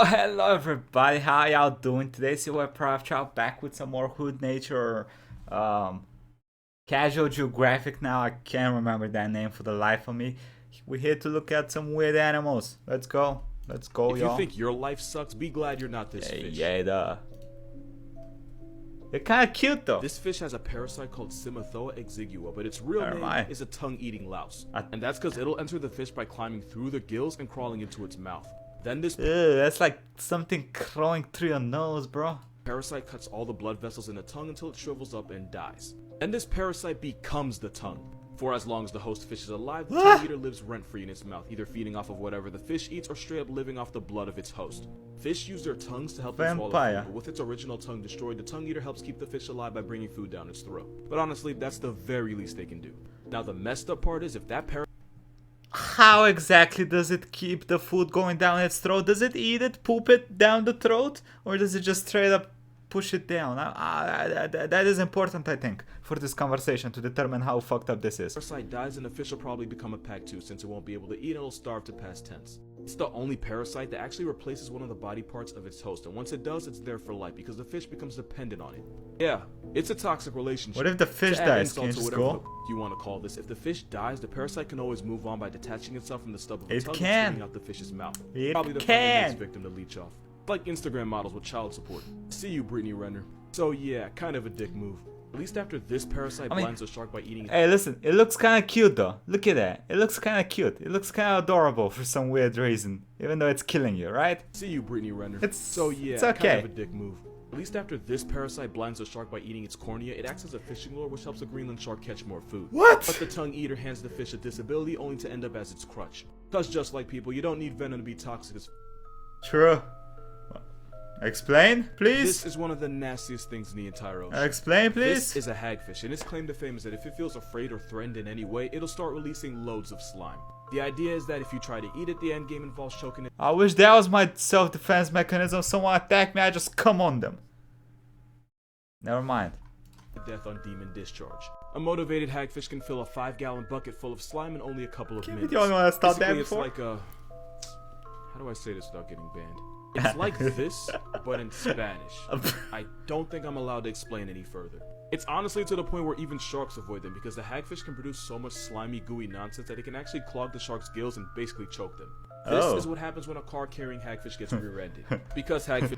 Hello everybody, how y'all doing today? See what Proftrof back with some more Hood Nature Casual Geographic now. I can't remember that name for the life of me. We're here to look at some weird animals. Let's go. Let's go, If y'all. you think your life sucks, be glad you're not this fish. They're kind of cute though. This fish has a parasite called Simathoa exigua, but its real name is a tongue-eating louse. And that's because it'll enter the fish by climbing through the gills and crawling into its mouth. Then this that's like something crawling through your nose, bro. Parasite cuts all the blood vessels in the tongue until it shrivels up and dies. Then this parasite becomes the tongue. For as long as the host fish is alive, the tongue eater lives rent-free in its mouth, either feeding off of whatever the fish eats or straight up living off the blood of its host. Fish use their tongues to help them swallow food, but with its original tongue destroyed, the tongue eater helps keep the fish alive by bringing food down its throat. But honestly, that's the very least they can do. Now the messed up part is if that parasite... How exactly does it keep the food going down its throat? Does it eat it, poop it down the throat? Or does it just straight up push it down? That is important, I think, for this conversation to determine how fucked up this is. Parasite dies and the fish will probably become a pack too, since it won't be able to eat and it'll starve to past tense. It's the only parasite that actually replaces one of the body parts of its host, and once it does, it's there for life because the fish becomes dependent on it. Yeah, it's a toxic relationship. What if the fish dies? Can you just go? You want to call this? If the fish dies, the parasite can always move on by detaching itself from the stub of its tongue and spitting out the fish's mouth. Probably the next victim to leech off. Like Instagram models with child support. See you, Brittany Renner. So yeah, kind of a dick move. At least after this parasite blinds the shark by eating it. Hey, listen, it looks kind of cute though. Look at that. It looks kind of cute. It looks kind of adorable for some weird reason, even though it's killing you, right? See you, Brittany Renner. It's okay. Kind of a dick move. At least after this parasite blinds the shark by eating its cornea, it acts as a fishing lure which helps a Greenland shark catch more food. What? But the tongue eater hands the fish a disability only to end up as its crutch. Cause just like people, you don't need venom to be toxic as... True. Explain, please. This is one of the nastiest things in the entire ocean. Explain, please. This is a hagfish, and its claim to fame is that if it feels afraid or threatened in any way, it'll start releasing loads of slime. The idea is that if you try to eat it, the end game involves choking it. I wish that was my self-defense mechanism. Someone attacked me, I just come on them. Never mind. Death on demon discharge. A motivated hagfish can fill a 5-gallon bucket full of slime in only a couple of minutes. You don't want to stop that it's before? like a... How do I say this without getting banned? It's like this, but in Spanish. I don't think I'm allowed to explain any further. It's honestly to the point where even sharks avoid them because the hagfish can produce so much slimy, gooey nonsense that it can actually clog the shark's gills and basically choke them. This is what happens when a car-carrying hagfish gets rear-ended. Because hagfish...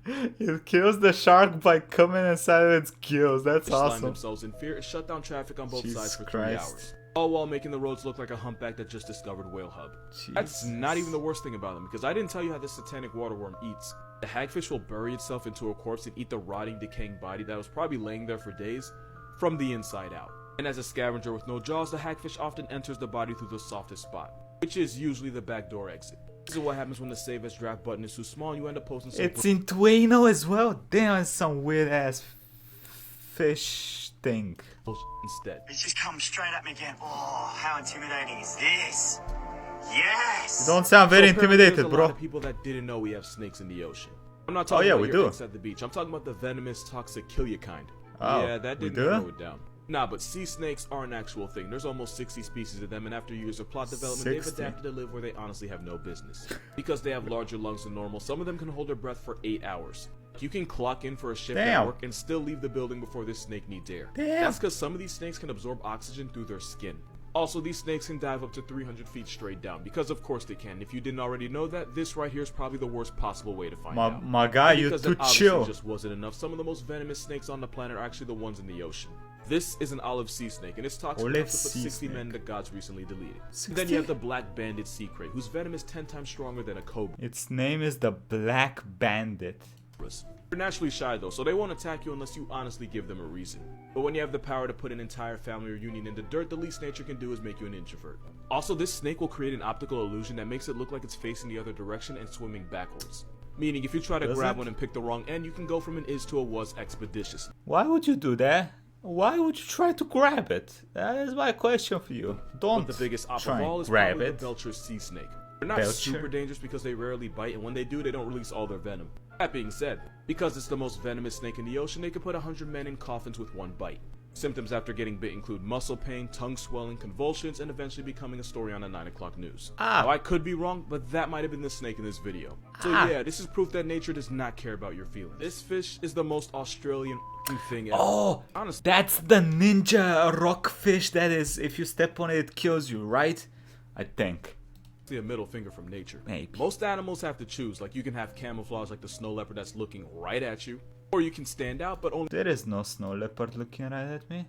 It kills the shark by coming inside of its gills. That's awesome. Slime themselves in fear and shut down traffic on both sides for 3 Christ. hours. All while making the roads look like a humpback that just discovered whale hub. That's not even the worst thing about them, because I didn't tell you how this satanic waterworm eats. The hagfish will bury itself into a corpse and eat the rotting, decaying body that was probably laying there for days from the inside out. And as a scavenger with no jaws, the hagfish often enters the body through the softest spot, which is usually the back door exit. This is what happens when the save as draft button is too small and you end up posting some... It's in Tueno as well? Damn, it's some weird ass fish thing. Instead. It's just come straight at me again. Oh, how intimidating is this? Yes! You don't sound very intimidated, there's a bro. lot of people that didn't know we have snakes in the ocean. I'm not talking about your ex at the beach. I'm talking about the venomous, toxic, kill you kind. Oh, yeah, that didn't narrow it down. Nah, but sea snakes are an actual thing. There's almost 60 species of them, and after years of plot development, they've adapted to live where they honestly have no business. Because they have larger lungs than normal, some of them can hold their breath for 8 hours. You can clock in for a shift at work and still leave the building before this snake needs air. That's because some of these snakes can absorb oxygen through their skin. Also, these snakes can dive up to 300 feet straight down, because of course they can. If you didn't already know that, this right here is probably the worst possible way to find out. My guy, you too chill. Just wasn't enough. Some of the most venomous snakes on the planet are actually the ones in the ocean. This is an olive sea snake, and it's toxic enough to put 60 men the gods recently deleted. Then you have the black banded sea crate, whose venom is 10 times stronger than a cobra. Its name is the Black Bandit. They're naturally shy though, so they won't attack you unless you honestly give them a reason. But when you have the power to put an entire family reunion in the dirt, the least nature can do is make you an introvert. Also, this snake will create an optical illusion that makes it look like it's facing the other direction and swimming backwards. Meaning, if you try to grab one and pick the wrong end, you can go from an is to a was expeditiously. Why would you do that? Why would you try to grab it? That is my question for you. Don't But the biggest op of all is grab probably it. the Belcher sea snake. They're not super dangerous because they rarely bite, and when they do, they don't release all their venom. That being said, because it's the most venomous snake in the ocean, they can put 100 men in coffins with one bite. Symptoms after getting bit include muscle pain, tongue swelling, convulsions, and eventually becoming a story on the 9 o'clock news. Now, I could be wrong, but that might have been the snake in this video. So yeah, this is proof that nature does not care about your feelings. This fish is the most Australian thing ever. Oh, honestly, that's the ninja rockfish that is, if you step on it, it kills you, right? I think. A middle finger from nature. Maybe. Most animals have to choose. Like, you can have camouflage like the snow leopard that's looking right at you, or you can stand out but only... There is no snow leopard looking right at me.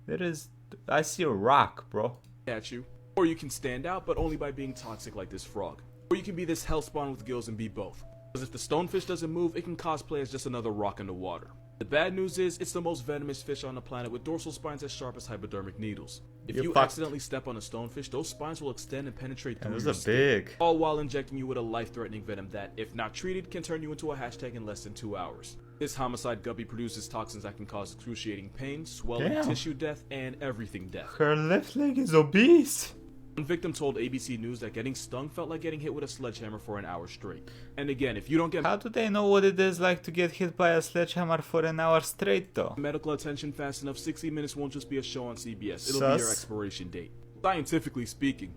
There is... I see a rock, bro. At you. Or you can stand out but only by being toxic like this frog. Or you can be this hellspawn with gills and be both. Because if the stonefish doesn't move, it can cosplay as just another rock in the water. The bad news is, it's the most venomous fish on the planet with dorsal spines as sharp as hypodermic needles. If you accidentally step on a stonefish, those spines will extend and penetrate through your skin, big. all while injecting you with a life-threatening venom that, if not treated, can turn you into a hashtag in less than 2 hours. This homicide guppy produces toxins that can cause excruciating pain, swelling, tissue death, and everything death. Her left leg is obese. One victim told ABC News that getting stung felt like getting hit with a sledgehammer for an hour straight. And again, if you don't get... How do they know what it is like to get hit by a sledgehammer for an hour straight, though? Medical attention fast enough, 60 Minutes won't just be a show on CBS. It'll be your expiration date. Scientifically speaking,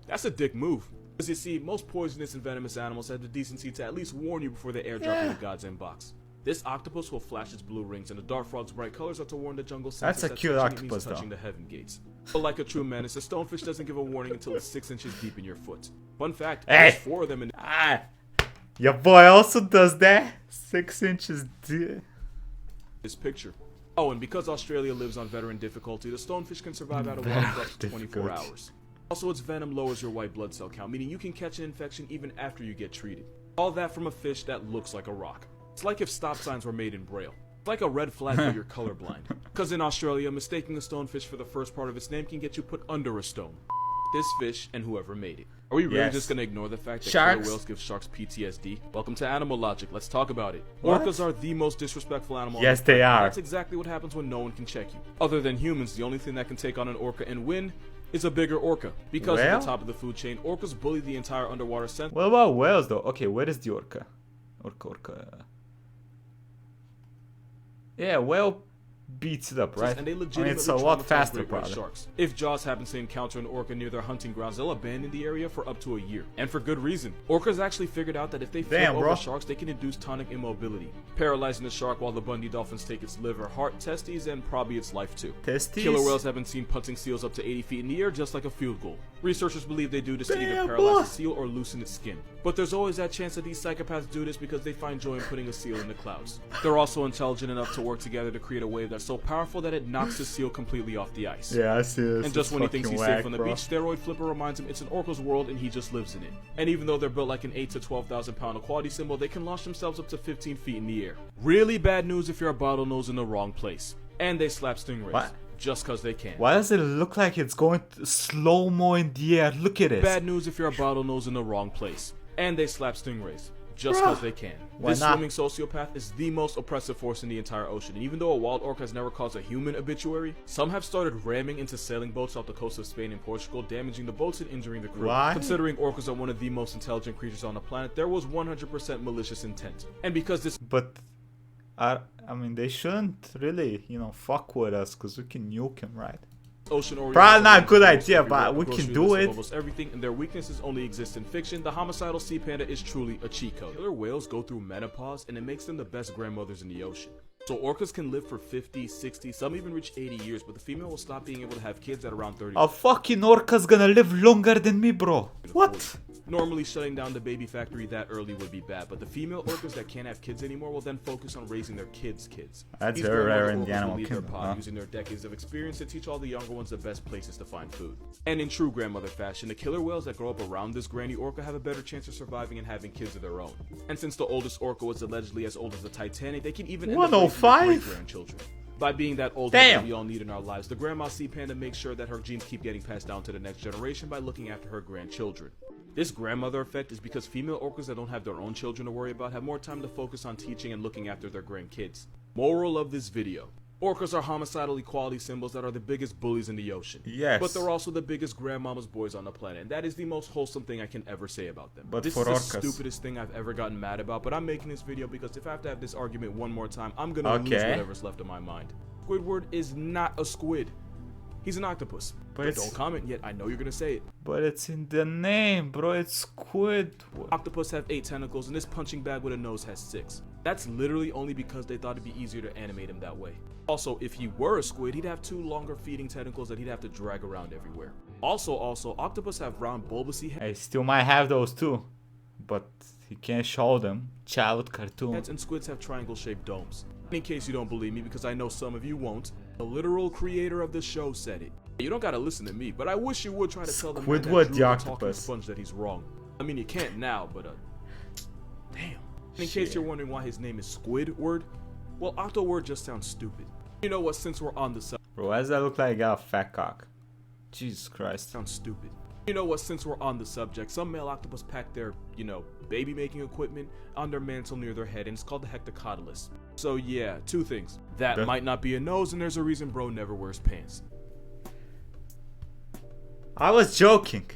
that's a dick move. Because you see, most poisonous and venomous animals have the decency to at least warn you before they airdrop in the God's inbox. This octopus will flash its blue rings, and the dart frog's bright colors are to warn the jungle senses. That's a cute octopus, touching the heaven gates. But like a true menace, a stonefish doesn't give a warning until it's 6 inches deep in your foot. Fun fact, there's 4 of them in... Your boy also does that. 6 inches deep. This picture. Oh, and because Australia lives on veteran difficulty, the stonefish can survive out of water for up to 24 hours. Also, its venom lowers your white blood cell count, meaning you can catch an infection even after you get treated. All that from a fish that looks like a rock. It's like if stop signs were made in Braille. It's like a red flag that you're colorblind. Because in Australia, mistaking a stonefish for the first part of its name can get you put under a stone. This fish and whoever made it. Are we really just gonna ignore the fact that killer whales give sharks PTSD? Welcome to Animal Logic. Let's talk about it. Orcas are the most disrespectful animal. Yes, they are. That's exactly what happens when no one can check you. Other than humans, the only thing that can take on an orca and win is a bigger orca. Because at the top of the food chain, orcas bully the entire underwater sense. What about whales, though? Okay, where is the orca? Orca. Yeah, whale beats it up, right? And they legitimately it's a lot faster, probably. Sharks. If Jaws happens to encounter an orca near their hunting grounds, they'll abandon the area for up to a year. And for good reason. Orcas actually figured out that if they flip over sharks, they can induce tonic immobility, paralyzing the shark while the Bundy dolphins take its liver, heart, testes, and probably its life too. Testes? Killer whales have been seen punting seals up to 80 feet in the air just like a field goal. Researchers believe they do this to either paralyze the seal or loosen its skin. But there's always that chance that these psychopaths do this because they find joy in putting a seal in the clouds. They're also intelligent enough to work together to create a wave that's so powerful that it knocks the seal completely off the ice. Yeah, I see this. And just when he thinks he's safe on the beach, Steroid Flipper reminds him it's an orca's world and he just lives in it. And even though they're built like an 8 to 12,000 pound equality symbol, they can launch themselves up to 15 feet in the air. Really bad news if you're a bottlenose in the wrong place. And they slap stingrays. What? Just cause they can. Why does it look like it's going slow-mo in the air? Look at it. Bad news if you're a bottlenose in the wrong place. And they slap stingrays. Just cause they can. This swimming sociopath is the most oppressive force in the entire ocean, and even though a wild orca has never caused a human obituary, some have started ramming into sailing boats off the coast of Spain and Portugal, damaging the boats and injuring the crew. Why? Considering orcas are one of the most intelligent creatures on the planet, there was 100% malicious intent. And because this... But, I mean, they shouldn't really, fuck with us, because we can nuke him, right? Probably not a good idea, but we can do it. Almost everything, and their weaknesses only exist in fiction. The homicidal sea panda is truly a cheat code. Killer whales go through menopause, and it makes them the best grandmothers in the ocean. So orcas can live for 50, 60, some even reach 80 years, but the female will stop being able to have kids at around 30. A fucking orca's gonna live longer than me, bro. What? Normally, shutting down the baby factory that early would be bad, but the female orcas that can't have kids anymore will then focus on raising their kids' kids. That's very rare in the animal kingdom, using their decades of experience to teach all the younger ones the best places to find food. And in true grandmother fashion, the killer whales that grow up around this granny orca have a better chance of surviving and having kids of their own. And since the oldest orca was allegedly as old as the Titanic, they can even end up raising their great-grandchildren. By being that old that we all need in our lives, the grandma sea panda makes sure that her genes keep getting passed down to the next generation by looking after her grandchildren. This grandmother effect is because female orcas that don't have their own children to worry about have more time to focus on teaching and looking after their grandkids. Moral of this video: Orcas are homicidal equality symbols that are the biggest bullies in the ocean. Yes. But they're also the biggest grandmama's boys on the planet, and that is the most wholesome thing I can ever say about them. But this for is the orcas. stupidest thing I've ever gotten mad about, but I'm making this video because if I have to have this argument one more time, I'm gonna lose whatever's left of my mind. Squidward is not a squid. He's an octopus. But don't comment yet, I know you're gonna say it. But it's in the name, bro. It's Squidward. Octopus have 8 tentacles, and this punching bag with a nose has 6. That's literally only because they thought it'd be easier to animate him that way. Also, if he were a squid, he'd have 2 longer feeding tentacles that he'd have to drag around everywhere. Also, octopus have round bulbousy heads. I still might have those too, but he can't show them. Child cartoon. And squids have triangle-shaped domes. In case you don't believe me, because I know some of you won't, the literal creator of the show said it. You don't gotta listen to me, but I wish you would try to tell the man that Squidward drew the the octopus. talking sponge that he's wrong. I mean, you can't now, but damn. In case you're wondering why his name is Squidward, well, Octoword just sounds stupid. You know what, since we're on the subject. Bro, why does that look like I got a fat cock? Jesus Christ. Sounds stupid. You know what, since we're on the subject, some male octopus pack their, baby making equipment on their mantle near their head, and it's called the hectocotylus. So yeah, 2 things. That might not be a nose, and there's a reason bro never wears pants. I was joking.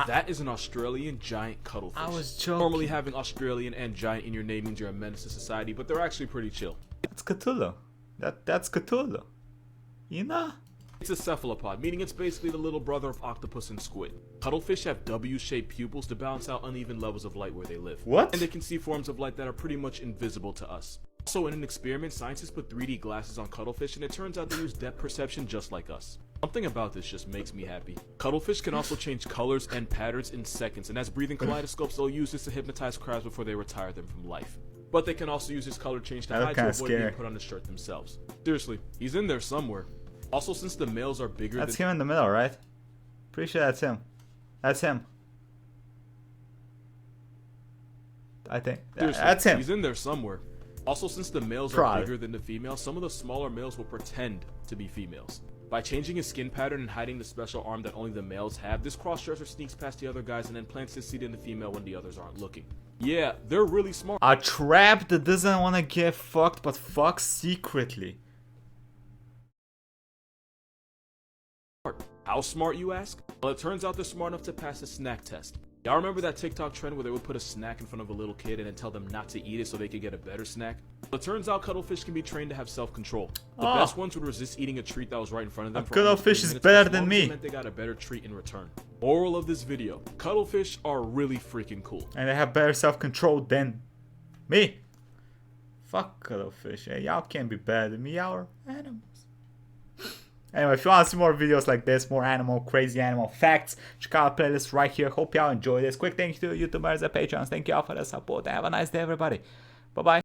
That is an Australian giant cuttlefish. I was joking. Normally having Australian and giant in your name means you're a menace to society, but they're actually pretty chill. That's Cthulhu. That's Cthulhu. You know? It's a cephalopod, meaning it's basically the little brother of octopus and squid. Cuttlefish have W-shaped pupils to balance out uneven levels of light where they live. What? And they can see forms of light that are pretty much invisible to us. Also, in an experiment, scientists put 3D glasses on cuttlefish, and it turns out they use depth perception just like us. Something about this just makes me happy. Cuttlefish can also change colors and patterns in seconds, and as breathing kaleidoscopes, they'll use this to hypnotize crabs before they retire them from life. But they can also use this color change to hide to avoid being put on the shirt themselves. Seriously, he's in there somewhere. Also, since the males are bigger That's him in the middle, right? Pretty sure that's him. That's him. I think. That's him. He's in there somewhere. Also, since the males are bigger than the females, some of the smaller males will pretend to be females. By changing his skin pattern and hiding the special arm that only the males have, this crossdresser sneaks past the other guys and then plants his seed in the female when the others aren't looking. Yeah, they're really smart. A trap that doesn't want to get fucked but fucks secretly. How smart, you ask? Well, it turns out they're smart enough to pass the snack test. Y'all remember that TikTok trend where they would put a snack in front of a little kid and then tell them not to eat it so they could get a better snack? Well, it turns out cuttlefish can be trained to have self-control. The best ones would resist eating a treat that was right in front of them. Cuttlefish is better than me. Meant they got a better treat in return. Moral of this video: cuttlefish are really freaking cool. And they have better self-control than me. Fuck cuttlefish. Hey, y'all can't be better than me. Y'all are animals. Anyway, if you want to see more videos like this, more crazy animal facts, check out the playlist right here. Hope y'all enjoy this. Quick thank you to YouTubers and Patreons. Thank you all for the support. Have a nice day, everybody. Bye-bye.